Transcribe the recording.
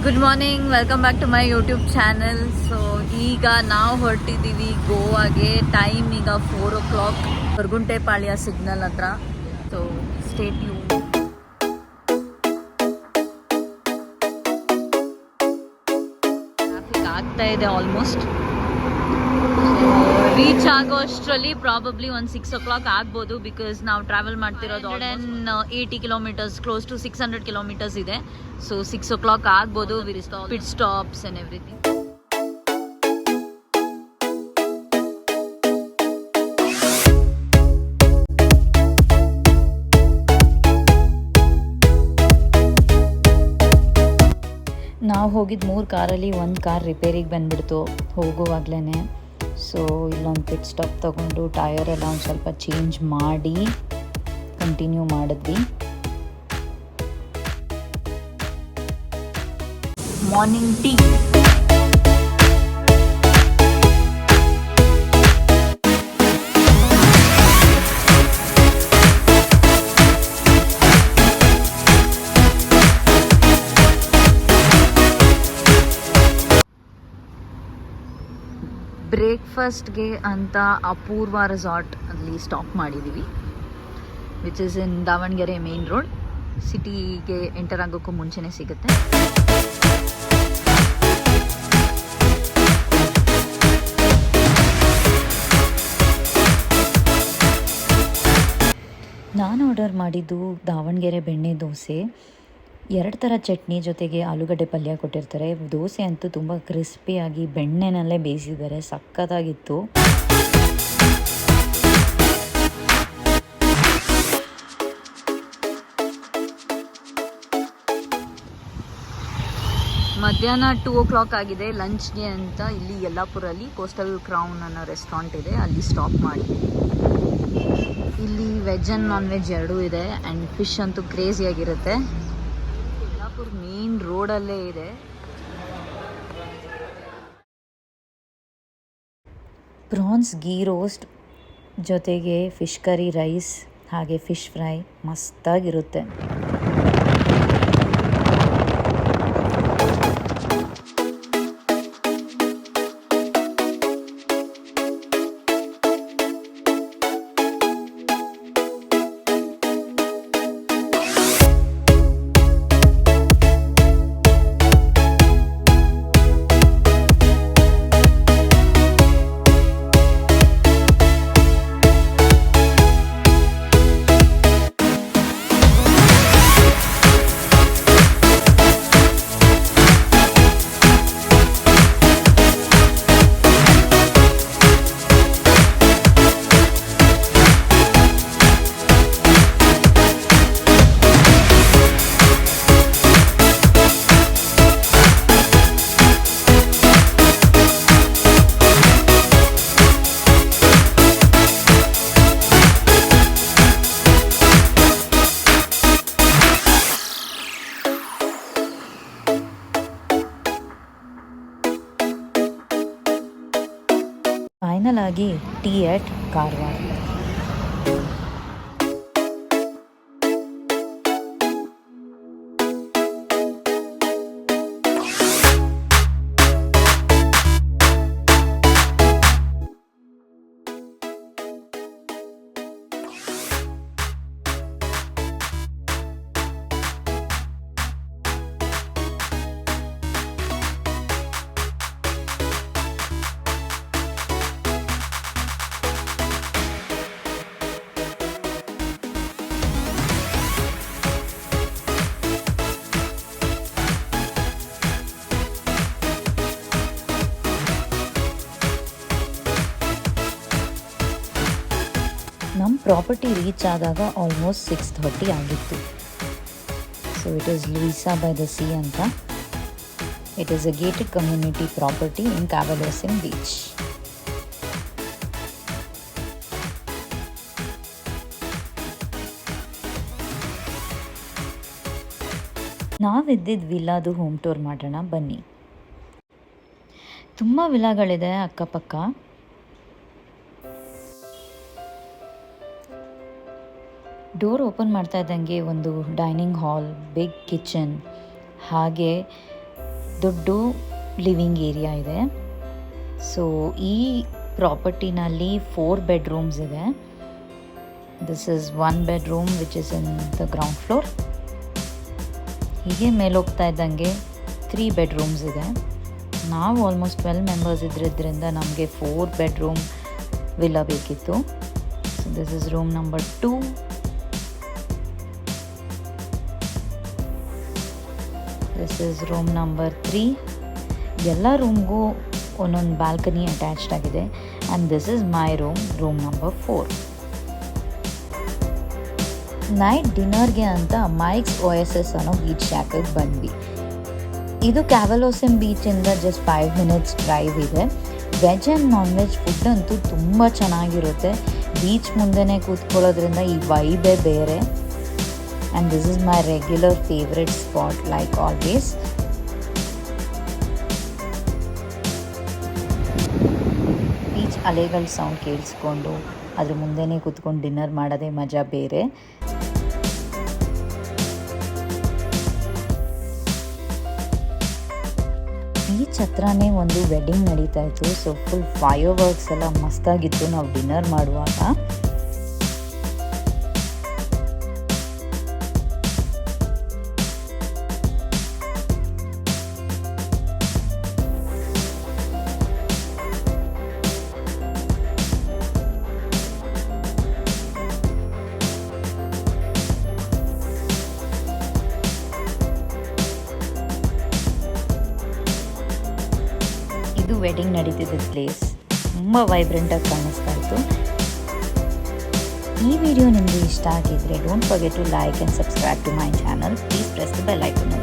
Good morning, welcome back to my YouTube channel. So ಈಗ ನಾವು ಹೊರಟಿದ್ದೀವಿ ಗೋವಾಗೆ. ಟೈಮ್ ಈಗ 4 o'clock, ಹೊರಗುಂಟೆಪಾಳ್ಯ ಸಿಗ್ನಲ್ ಹತ್ರ. So stay tune. ಟ್ರಾಫಿಕ್ ಆಗ್ತಾ ಇದೆ ಆಲ್ಮೋಸ್ಟ್. ರೀಚ್ ಆಗೋ ಅಷ್ಟರಲ್ಲಿ ಪ್ರಾಬಬ್ಲಿ ಒಂದು 6 o'clock ಆಗ್ಬೋದು. ಬಿಕಾಸ್ ನಾವು ಟ್ರಾವೆಲ್ ಮಾಡ್ತಿರೋದು 180 kilometers, ಕ್ಲೋಸ್ ಟು 600 kilometers ಇದೆ. ಸೊ 6 o'clock ಆಗ್ಬೋದು. Pit stops and everything. ನಾವು ಹೋಗಿದ್ದು 3 ಕಾರಲ್ಲಿ 1 ಕಾರ್ ರಿಪೇರಿಗೆ ಬಂದುಬಿಡ್ತು ಹೋಗುವಾಗ್ಲೇ. ಸೊ ಇಲ್ಲೊಂದು ಪಿಟ್ ಸ್ಟಾಪ್ ತೊಗೊಂಡು ಟೈರ್ ಎಲ್ಲ ಒಂದು ಸ್ವಲ್ಪ ಚೇಂಜ್ ಮಾಡಿ ಕಂಟಿನ್ಯೂ ಮಾಡಿದ್ವಿ. Morning tea. ಬ್ರೇಕ್ಫಾಸ್ಟ್ಗೆ ಅಂತ ಅಪೂರ್ವ ರೆಸಾರ್ಟ್ ಅಲ್ಲಿ ಸ್ಟಾಪ್ ಮಾಡಿದ್ದೀವಿ, which is in Davangere main road. ಸಿಟಿಗೆ ಎಂಟರ್ ಆಗೋಕ್ಕೂ ಮುಂಚೆನೇ ಸಿಗುತ್ತೆ. ನಾನು ಆರ್ಡರ್ ಮಾಡಿದ್ದು ದಾವಣಗೆರೆ ಬೆಣ್ಣೆ ದೋಸೆ. 2 ಥರ ಚಟ್ನಿ ಜೊತೆಗೆ ಆಲೂಗಡ್ಡೆ ಪಲ್ಯ ಕೊಟ್ಟಿರ್ತಾರೆ. ದೋಸೆ ಅಂತೂ ತುಂಬ ಕ್ರಿಸ್ಪಿಯಾಗಿ ಬೆಣ್ಣೆನಲ್ಲೇ ಬೇಯಿಸಿದ್ದಾರೆ, ಸಖತ್ತಾಗಿತ್ತು. ಮಧ್ಯಾಹ್ನ 2 o'clock ಆಗಿದೆ. ಲಂಚ್ಗೆ ಅಂತ ಇಲ್ಲಿ ಯಲ್ಲಾಪುರಲ್ಲಿ ಕೋಸ್ಟಲ್ ಕ್ರೌನ್ ಅನ್ನೋ ರೆಸ್ಟೋರೆಂಟ್ ಇದೆ, ಅಲ್ಲಿ ಸ್ಟಾಪ್ ಮಾಡಿ. ಇಲ್ಲಿ ವೆಜ್ ಆ್ಯಂಡ್ ನಾನ್ ವೆಜ್ ಎರಡೂ ಇದೆ. ಆ್ಯಂಡ್ ಫಿಶ್ ಅಂತೂ ಕ್ರೇಜಿಯಾಗಿರುತ್ತೆ. ಯಲ್ಲಾಪುರ ಮೇನ್ ರೋಡಲ್ಲೇ ಇದೆ. ಪ್ರಾನ್ಸ್ ಗೀ ರೋಸ್ಟ್ ಜೊತೆಗೆ ಫಿಶ್ ಕರಿ ರೈಸ್ ಹಾಗೆ ಫಿಶ್ ಫ್ರೈ ಮಸ್ತಾಗಿರುತ್ತೆ. ಫೈನಲ್ ಆಗಿ ಟೀ ಎಟ್ ಕಾರವಾರ. ನಮ್ಮ ಪ್ರಾಪರ್ಟಿ ರೀಚ್ ಆದಾಗ ಆಲ್ಮೋಸ್ಟ್ 6:30 ಆಗಿತ್ತು. So it is Luisa by the sea ಅಂತ. It is a gated community property in Cavelossim beach. ನಾವಿದ್ದಿದ್ದ ವಿಲ್ಲಾದು ಹೋಮ್ ಟೂರ್ ಮಾಡೋಣ ಬನ್ನಿ. ತುಂಬ ವಿಲಾಗಳಿದೆ ಅಕ್ಕಪಕ್ಕ. ಡೋರ್ ಓಪನ್ ಮಾಡ್ತಾ ಇದ್ದಂಗೆ ಒಂದು ಡೈನಿಂಗ್ ಹಾಲ್, ಬಿಗ್ ಕಿಚನ್, ಹಾಗೆ ದೊಡ್ಡ ಲಿವಿಂಗ್ ಏರಿಯಾ ಇದೆ. ಸೊ ಈ ಪ್ರಾಪರ್ಟಿನಲ್ಲಿ 4 ಬೆಡ್ರೂಮ್ಸ್ ಇದೆ. This is 1 bedroom which is in the ground floor. ಹೀಗೆ ಮೇಲೆ ಹೋಗ್ತಾ ಇದ್ದಂಗೆ 3 ಬೆಡ್ರೂಮ್ಸ್ ಇದೆ. ನಾವು ಆಲ್ಮೋಸ್ಟ್ 12 ಮೆಂಬರ್ಸ್ ಇದ್ರಿಂದ ನಮಗೆ 4 ಬೆಡ್ರೂಮ್ ವಿಲ್ಲಾ ಬೇಕಿತ್ತು. So this is room number 2. This is room number 3. ಎಲ್ಲ ರೂಮ್ಗೂ ಒಂದೊಂದು ಬಾಲ್ಕನಿ ಅಟ್ಯಾಚ್ಡ್ ಆಗಿದೆ. And this is my room number 4. Night ಡಿನ್ನರ್ಗೆ ಅಂತ ಮೈಕ್ಸ್ OSS ಅನ್ನೋ ಬೀಚ್ ಶಾಖಕ್ಕೆ ಬಂದ್ವಿ. ಇದು ಕ್ಯಾವಲೋಸಿಮ್ ಬೀಚಿಂದ ಜಸ್ಟ್ 5 ಮಿನಿಟ್ಸ್ ಡ್ರೈವ್ ಇದೆ. Veg and non veg food ಅಂತೂ ತುಂಬ ಚೆನ್ನಾಗಿರುತ್ತೆ. ಬೀಚ್ ಮುಂದೆನೇ ಕೂತ್ಕೊಳ್ಳೋದ್ರಿಂದ ಈ ವೈಬೇ ಬೇರೆ. And this is my regular favourite spot like always. Beach ಅಲೆಗಳ ಸೌಂಡ್ ಕೇಳಿಸ್ಕೊಂಡು ಅದ್ರ ಮುಂದೆನೇ ಕೂತ್ಕೊಂಡು ಡಿನ್ನರ್ ಮಾಡೋದೇ ಮಜಾ ಬೇರೆ. ಬೀಚ್ ಹತ್ರನೇ ಒಂದು ವೆಡ್ಡಿಂಗ್ ನಡೀತಾ ಇತ್ತು. ಸೊ ಫುಲ್ ಫೈರ್ ವರ್ಕ್ಸ್ ಎಲ್ಲ ಮಸ್ತಾಗಿತ್ತು ನಾವು ಡಿನ್ನರ್ ಮಾಡುವಾಗ. ಇದು ವೆಡ್ಡಿಂಗ್ ನಡೀತಿದ್ದ ಪ್ಲೇಸ್ ತುಂಬ ವೈಬ್ರೆಂಟಾಗಿ ಕಾಣಿಸ್ತಾ ಇತ್ತು. ಈ ವಿಡಿಯೋ ನಿಮಗೆ ಇಷ್ಟ ಆಗಿದ್ರೆ don't forget to like and subscribe to my channel. Please press the bell icon.